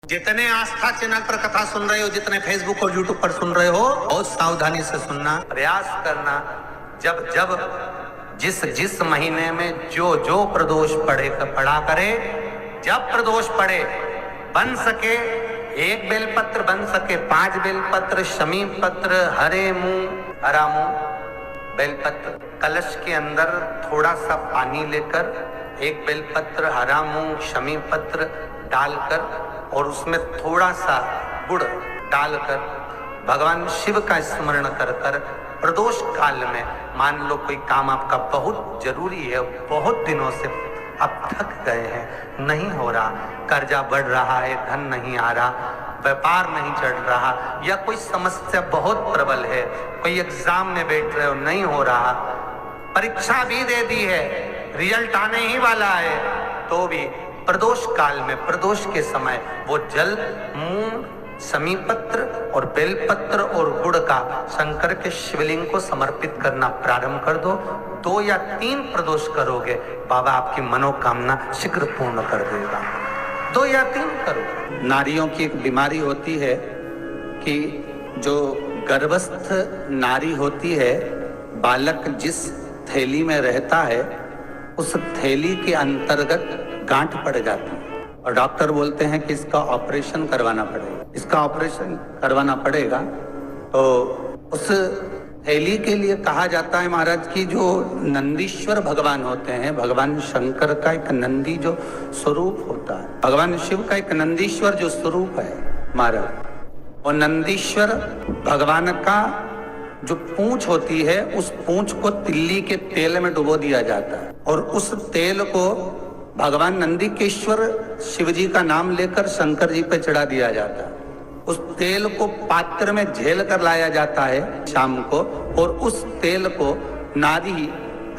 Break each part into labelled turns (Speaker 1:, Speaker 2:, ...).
Speaker 1: जितने आस्था चैनल पर कथा सुन रहे हो, जितने फेसबुक और यूट्यूब पर सुन रहे हो, बहुत सावधानी से सुनना, प्रयास करना। जब जब जिस महीने में जो प्रदोष पड़ा करे, जब प्रदोष पड़े, बन सके 1 बेलपत्र, बन सके 5 बेलपत्र, शमी पत्र, हरे मुंह, हरा मुंह, बेलपत्र, कलश के अंदर थोड़ा सा पानी लेकर 1 बेलपत्र, हरा मूंग, शमी पत्र डालकर और उसमें थोड़ा सा गुड़ डालकर भगवान शिव का स्मरण कर कर प्रदोष काल में, मान लो कोई काम आपका बहुत जरूरी है, बहुत दिनों से अब थक गए हैं, नहीं हो रहा, कर्जा बढ़ रहा है, धन नहीं आ रहा, व्यापार नहीं चढ़ रहा, या कोई समस्या बहुत प्रबल है, कोई एग्जाम में बैठ रहे हो, नहीं हो रहा, परीक्षा भी दे दी है, रिजल्ट आने ही वाला है, तो भी प्रदोष काल में, प्रदोष के समय वो जल, मूंग, समीपत्र और बेलपत्र और गुड़ का शंकर के शिवलिंग को समर्पित करना प्रारंभ कर दो। 2 या 3 प्रदोष करोगे, बाबा आपकी मनोकामना शीघ्र पूर्ण कर देगा। 2 या 3 करो। नारियों की एक बीमारी होती है कि जो गर्भस्थ नारी होती है, बालक जिस थैली में रहता है, उस थैली के अंतर्गत गांठ पड़ जाती है और डॉक्टर बोलते हैं कि इसका ऑपरेशन करवाना पड़ेगा, इसका ऑपरेशन करवाना पड़ेगा। तो उस थैली के लिए कहा जाता है महाराज की जो नंदीश्वर भगवान होते हैं, भगवान शंकर का एक नंदी जो स्वरूप होता है, भगवान शिव का एक नंदीश्वर जो स्वरूप है महाराज, और नंदीश्वर भगवान का जो पूंछ होती है, उस पूंछ को तिल्ली के तेल में डुबो दिया जाता है और उस तेल को भगवान नंदीकेश्वर शिव जी का नाम लेकर शंकर जी पे चढ़ा दिया जाता है। उस तेल को पात्र में झेल कर लाया जाता है शाम को, और उस तेल को नारी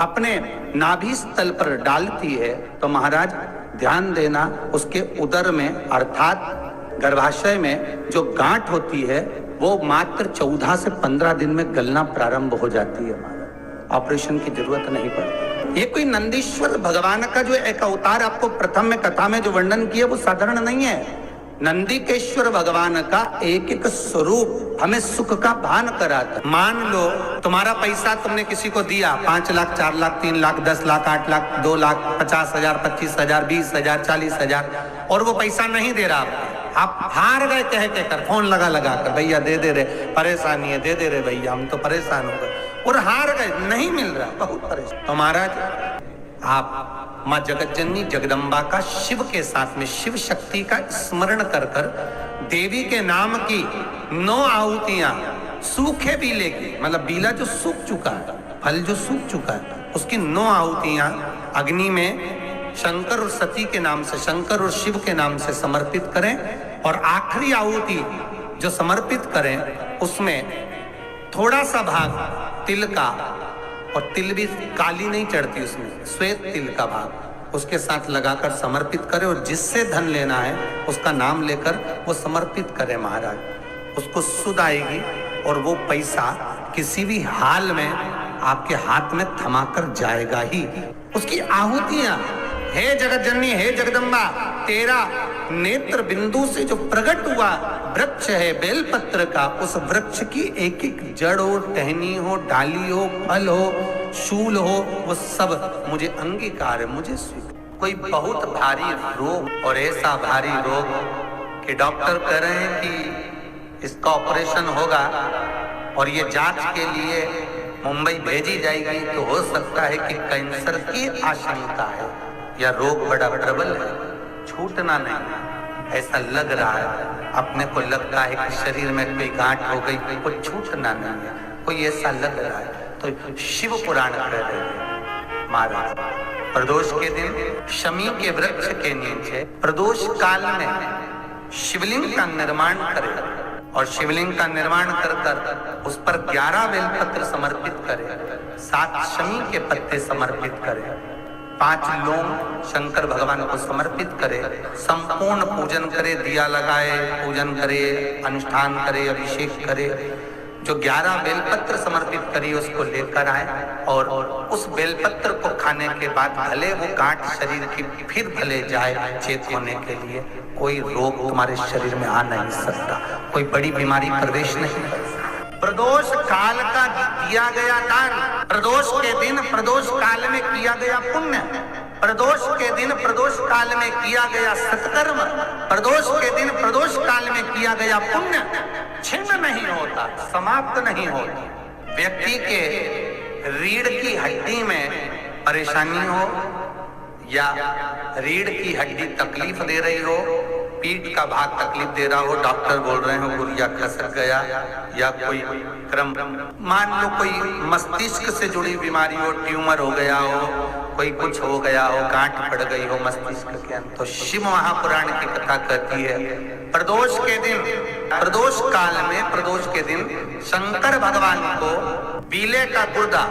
Speaker 1: अपने नाभि स्थल पर डालती है। तो महाराज ध्यान देना, उसके उदर में अर्थात गर्भाशय में जो गांठ होती है वो मात्र 14 से 15 दिन में गलना प्रारंभ हो जाती है महाराज, ऑपरेशन की जरूरत नहीं पड़ती। ये कोई नंदीश्वर भगवान का जो एक अवतार आपको प्रथम में कथा में जो वर्णन किया वो साधारण नहीं है। नंदीकेश्वर भगवान का एक एक स्वरूप हमें सुख का भान कराता। मान लो तुम्हारा पैसा तुमने किसी को दिया, 5 लाख, 4 लाख, 3 लाख, 10 लाख, 8 लाख, 2 लाख, 50,000, 25,000, 20,000, 40,000, और वो पैसा नहीं दे रहा आपको, आप हार गए कह कर, फोन लगा कर, भैया दे दे रहे, परेशानी है, दे दे रहे भैया, हम तो परेशान हो गए, और हार गए, नहीं मिल रहा, बहुत परेशान। तो महाराज आप माँ जगतजननी जगदम्बा का शिव के साथ में शिव शक्ति का स्मरण कर कर देवी के नाम की 9 आहुतियां, सूखे बीले की, मतलब बीला जो सूख चुका है, फल जो सूख चुका है, उसकी 9 आहुतियां अग्नि में शंकर और सती के नाम से, शंकर और शिव के नाम से समर्पित करें। और आखिरी आहुति जो समर्पित करें उसमें थोड़ा सा भाग तिल का, और तिल भी काली नहीं चढ़ती, उसमें श्वेत तिल का भाग उसके साथ लगाकर समर्पित करें, और जिससे धन लेना है उसका नाम लेकर वो समर्पित करें महाराज, उसको सुध आएगी और वो पैसा किसी भी हाल में आपके हाथ में थमाकर जाएगा ही। उसकी आहुतियां, हे जगतजननी, हे जगदम्बा, तेरा नेत्र बिंदु से जो प्रकट हुआ वृक्ष है बेलपत्र का, उस वृक्ष की एक एक जड़ हो, टहनी हो, डाली हो, फल हो, शूल हो, वो सब मुझे अंगीकार है, मुझे स्वीकार। कोई बहुत भारी रोग, और ऐसा भारी रोग कि डॉक्टर कह रहे हैं कि इसका ऑपरेशन होगा और ये जांच के लिए मुंबई भेजी जाएगी, तो हो सकता है कि कैंसर की आशंका है, या रोग बड़ा प्रबल है, छूटना नहीं, ऐसा लग रहा है। अपने को लगता है कि शरीर में कोई गांठ हो गई, कोई छूटना नहीं है, कोई ऐसा लग रहा है। तो शिव पुराण कह रहे हैं महाराज, प्रदोष के दिन शमी के वृक्ष के नीचे प्रदोष काल में शिवलिंग का निर्माण करें, और शिवलिंग का निर्माण कर कर उस पर 11 बेलपत्र समर्पित करें, 7 शमी के पत्ते समर्पित करें, 5 लौंग शंकर भगवान को समर्पित करे, संपूर्ण पूजन करे, दिया लगाए, पूजन करे, अनुष्ठान करे, अभिषेक करे, जो 11 बेलपत्र समर्पित करी उसको लेकर आए, और उस बेलपत्र को खाने के बाद भले वो गांठ शरीर की फिर भले जाए चेत होने के लिए, कोई रोग तुम्हारे शरीर में आ नहीं सकता, कोई बड़ी बीमारी प्रवेश नहीं कर सकती। प्रदोष काल का दिया गया दान, प्रदोष के दिन प्रदोष काल में किया गया पुण्य, प्रदोष के दिन प्रदोष काल में किया गया सत्कर्म, प्रदोष के दिन प्रदोष काल में किया गया पुण्य छिन्न नहीं होता, समाप्त नहीं होता। व्यक्ति के रीढ़ की हड्डी में परेशानी हो या रीढ़ की हड्डी तकलीफ दे रही हो, पीठ का भाग तकलीफ दे रहा हो, डॉक्टर बोल रहे हो गुर्जा खसक गया, या कोई क्रम मान लो कोई मस्तिष्क से जुड़ी बीमारी हो, ट्यूमर हो गया हो, कोई कुछ हो गया हो, गांठ पड़ गई हो मस्तिष्क के अंदर, तो शिव महापुराण की कथा कहती है प्रदोष के दिन, प्रदोष काल में प्रदोष के दिन शंकर भगवान को बीले का गुर्दा,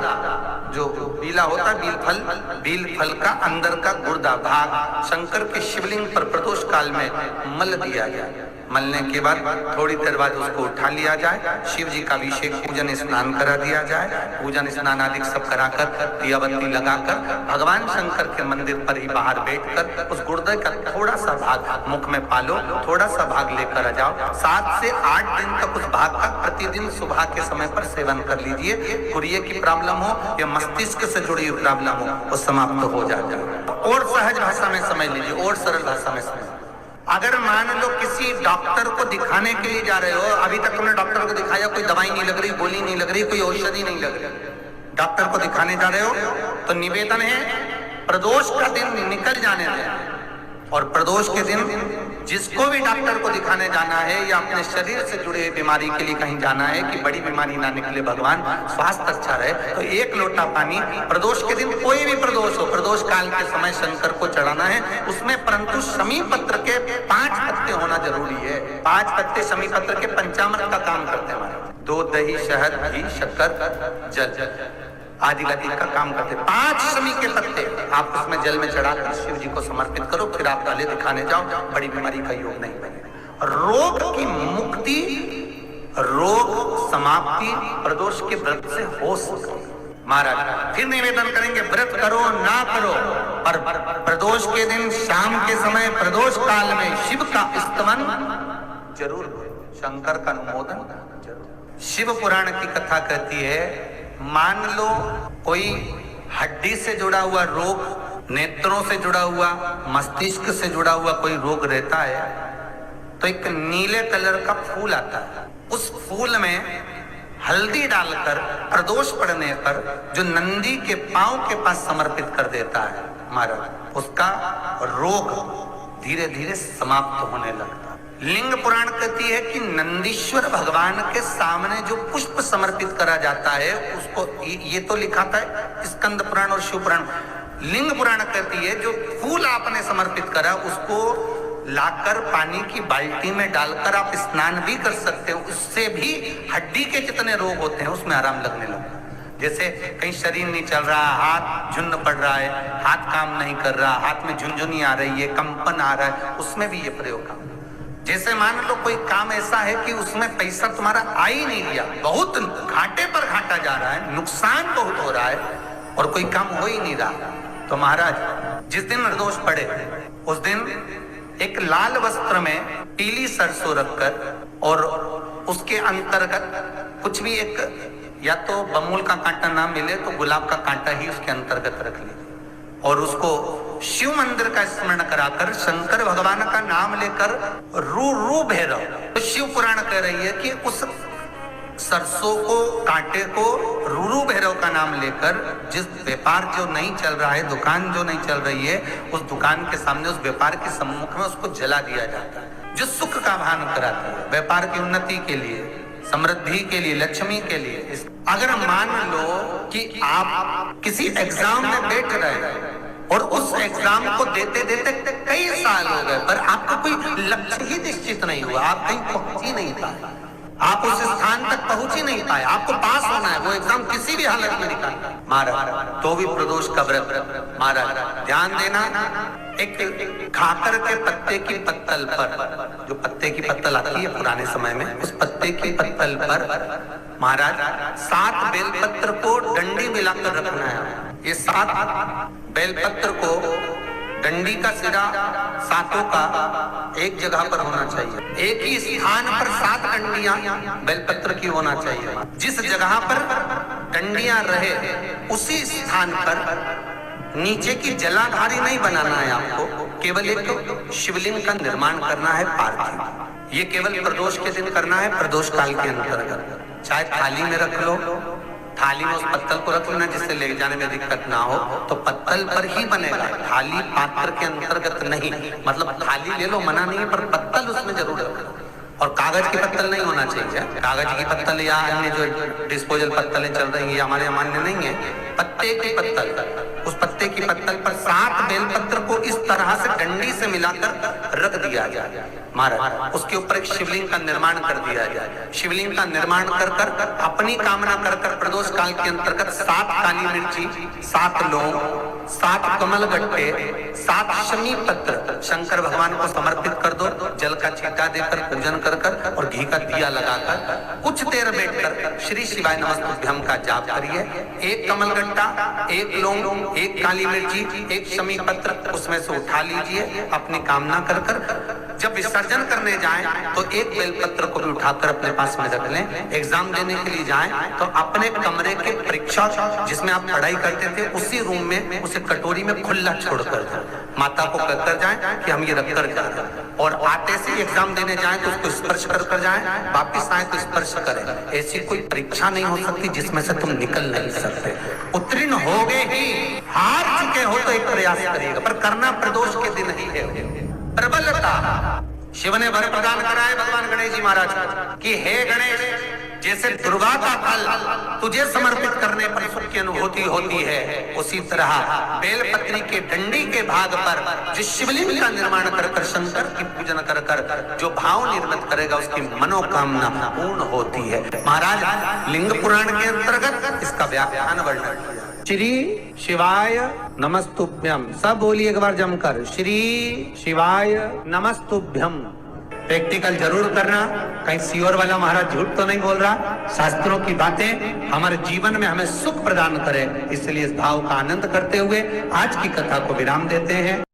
Speaker 1: जो बीला होता है बील फल का अंदर का गुर्दा भाग शंकर के शिवलिंग पर प्रदोष काल में मल दिया जाए। मलने के बाद थोड़ी देर बाद उसको उठा लिया जाए, शिव जी का अभिषेक पूजन स्नान करा दिया जाए, पूजन स्नान आदि सब कराकर दिया बत्ती लगाकर भगवान शंकर के मंदिर पर ही बाहर बैठकर उस गुर्दे का थोड़ा सा भाग मुख में पालो, थोड़ा सा भाग लेकर आ जाओ। 7 से 8 दिन तक उस भाग का प्रतिदिन सुबह के समय पर सेवन कर लीजिए। गुर्दे की प्रॉब्लम हो या मस्तिष्क से जुड़ी हुई प्रॉब्लम हो, वो समाप्त हो जाएगा। और सहज भाषा में समझ लीजिए, और सरल भाषा में समझ, अगर मान लो किसी डॉक्टर को दिखाने के लिए जा रहे हो, अभी तक तुमने डॉक्टर को दिखाया, कोई दवाई नहीं लग रही, गोली नहीं लग रही, कोई औषधि नहीं लग रही, डॉक्टर को दिखाने जा रहे हो, तो निवेदन है प्रदोष का दिन निकल जाने दें, और प्रदोष के दिन जिसको भी डॉक्टर को दिखाने जाना है या अपने शरीर से जुड़े बीमारी के लिए कहीं जाना है कि बड़ी बीमारी ना निकले, भगवान स्वास्थ्य अच्छा रहे, तो 1 लोटा पानी प्रदोष के दिन, कोई भी प्रदोष हो, प्रदोष काल के समय शंकर को चढ़ाना है उसमें, परंतु शमी पत्र के 5 पत्ते होना जरूरी है। 5 पत्ते शमी पत्र के पंचामृत का काम करते हैं हमारे, दूध दही शहद घी शक्कर जल आदि का काम करते। 5 शमी के पत्ते आप उसमें जल में चढ़ाकर शिव जी को समर्पित करो, फिर आप डाले दिखाने जाओ, बड़ी बीमारी का योग नहीं बनेगा। रोग की मुक्ति, रोग समाप्ति प्रदोष के व्रत से हो सकती है। महाराज फिर निवेदन करेंगे, व्रत करो ना करो, पर प्रदोष के दिन शाम के समय प्रदोष काल में शिव का स्तवन जरूर करो, शंकर का अनुमोदन जरूर। शिव पुराण की कथा कहती है, मान लो कोई हड्डी से जुड़ा हुआ रोग, नेत्रों से जुड़ा हुआ, मस्तिष्क से जुड़ा हुआ कोई रोग रहता है, तो एक नीले कलर का फूल आता है, उस फूल में हल्दी डालकर प्रदोष पड़ने पर जो नंदी के पांव के पास समर्पित कर देता है महाराज, उसका रोग धीरे धीरे समाप्त होने लगता है। लिंग पुराण कहती है कि नंदीश्वर भगवान के सामने जो पुष्प समर्पित करा जाता है उसको, ये तो लिखा था स्कंद पुराण और शिव पुराण, लिंग पुराण कहती है जो फूल आपने समर्पित करा उसको लाकर पानी की बाल्टी में डालकर आप स्नान भी कर सकते हो, उससे भी हड्डी के जितने रोग होते हैं उसमें आराम लगने लगता है। जैसे कहीं शरीर नहीं चल रहा, हाथ झुन्न पड़ रहा है, हाथ काम नहीं कर रहा, हाथ में झुनझुनी आ रही है, कंपन आ रहा है, उसमें भी ये प्रयोग काम। जैसे मान लो कोई काम ऐसा है कि उसमें पैसा तुम्हारा आ ही नहीं गया, बहुत घाटे पर घाटा जा रहा है, नुकसान बहुत हो रहा है और कोई काम हो ही नहीं रहा, तो महाराज जिस दिन प्रदोष पड़े उस दिन एक लाल वस्त्र में पीली सरसों रखकर और उसके अंतर्गत कुछ भी एक, या तो बमूल का कांटा ना मिले तो गुलाब का कांटा ही उसके अंतर्गत रख लीजिए, और उसको शिव मंदिर का स्मरण कराकर शंकर भगवान का नाम लेकर रू भैरव, तो शिव पुराण कह रही है कि उस सरसों को कांटे को रू भैरव का नाम लेकर, जिस व्यापार जो नहीं चल रहा है, दुकान जो नहीं चल रही है, उस दुकान के सामने उस व्यापार के सम्मुख में उसको जला दिया जाता है, जो सुख का भान कराता है, व्यापार की उन्नति के लिए, समृद्धि के लिए, लक्ष्मी के लिए। अगर मान लो कि आप किसी एग्जाम में बैठ रहे हैं और उस एग्जाम को देते देते कई साल हो गए पर आपका कोई लक्ष्य ही निश्चित नहीं हुआ, आप कहीं पहुंच ही नहीं पाए, आप उस स्थान तक पहुंच ही नहीं पाए, आपको पास होना है, वो एग्जाम किसी भी हालत में निकालना महाराज, तो भी प्रदोष का व्रत महाराज ध्यान देना। एक खाकर के पत्ते की पत्तल पर, जो पत्ते की पत्तल आती है पुराने समय में, उस पत्ते की पत्तल पर महाराज 7 बेलपत्र को डंडी मिलाकर रखना है। ये 7 बेलपत्र को डंडी का सिरा सातों का एक जगह पर होना चाहिए, एक ही स्थान पर 7 डंडियां बेलपत्र की होना चाहिए। जिस जगह पर डंडियां रहे उसी स्थान पर नीचे की जलाधारी नहीं बनाना है आपको, केवल एक शिवलिंग का निर्माण करना है पार्थिव। ये केवल प्रदोष के दिन करना है, प्रदोष काल के अंतर्गत। चाहे थाली में रख लो, थाली में उस पत्तल को रख लेना जिससे ले जाने में दिक्कत ना हो, तो पत्तल पर ही बनेगा, थाली पात्र के अंतर्गत नहीं। मतलब थाली ले लो, मना नहीं है, पर पत्तल उसमें जरूर रखो। और कागज की पत्तल नहीं होना चाहिए। कागज की पत्तल या अन्य जो डिस्पोजल पत्तलें चल रही है हमारे मान्य नहीं है। पत्ते की पत्तल, उस पत्ते की पत्तल पर 7 बेलपत्र को इस तरह से डंडी से मिलाकर रख दिया जाए महाराज। उसके ऊपर एक शिवलिंग का निर्माण कर दिया जाए। शिवलिंग का निर्माण कर कर अपनी कामना कर कर प्रदोष काल के अंतर्गत 7 काली मिर्ची, 7 लौंग, 7 कमल गट्टे, 7 शमी पत्र शंकर भगवान को समर्पित कर दो। जल का छींटा देकर पूजन कर कर और घी का दिया लगाकर कुछ देर बैठकर श्री शिवाय नमस्तुभ्यम का जाप करिए। 1 कमल गट्टा, 1 लौंग, 1 काली मिर्ची, 1 शमी पत्र उसमें से उठा लीजिए अपनी कामना कर कर। जब विसर्जन करने जाएं तो 1 बेलपत्र को भी उठाकर अपने पास में रख लें। एग्जाम देने के लिए जाएं तो अपने कमरे के परीक्षा जिसमें आप पढ़ाई करते थे उसी रूम में उसे कटोरी में खुला छोड़कर जाएं। माता को कहकर जाएं कि हम ये रख कर जा रहे हैं। और आते से एग्जाम देने जाएं तो उसको स्पर्श कर कर जाएं, वापिस आए तो स्पर्श करें। ऐसी कोई परीक्षा नहीं हो सकती जिसमें से तुम निकल नहीं सकते। उत्तीर्ण हो गए ही, हार चुके हो तो एक प्रयास करिएगा, पर करना प्रदोष के दिन ही है। प्रबलता शिव ने वर प्रदान कराए भगवान गणेश जी महाराज कि हे गणेश, जैसे दुर्गा का फल तुझे समर्पित करने पर सुख की अनुभूति होती है, उसी तरह बेलपत्री के डंडी के भाग पर जिस शिवलिंग का निर्माण कर कर शंकर की पूजन कर कर जो भाव निर्मित करेगा उसकी मनोकामना पूर्ण होती है। महाराज लिंग पुराण के अंतर्गत इसका व्याख्यान वर्णन किया। श्री शिवाय नमस्तुभ्यम, सब बोलिए एक बार जमकर, श्री शिवाय नमस्तुभ्यम। प्रैक्टिकल जरूर करना, कहीं सियोर वाला महाराज झूठ तो नहीं बोल रहा। शास्त्रों की बातें हमारे जीवन में हमें सुख प्रदान करें, इसलिए इस भाव का आनंद करते हुए आज की कथा को विराम देते हैं।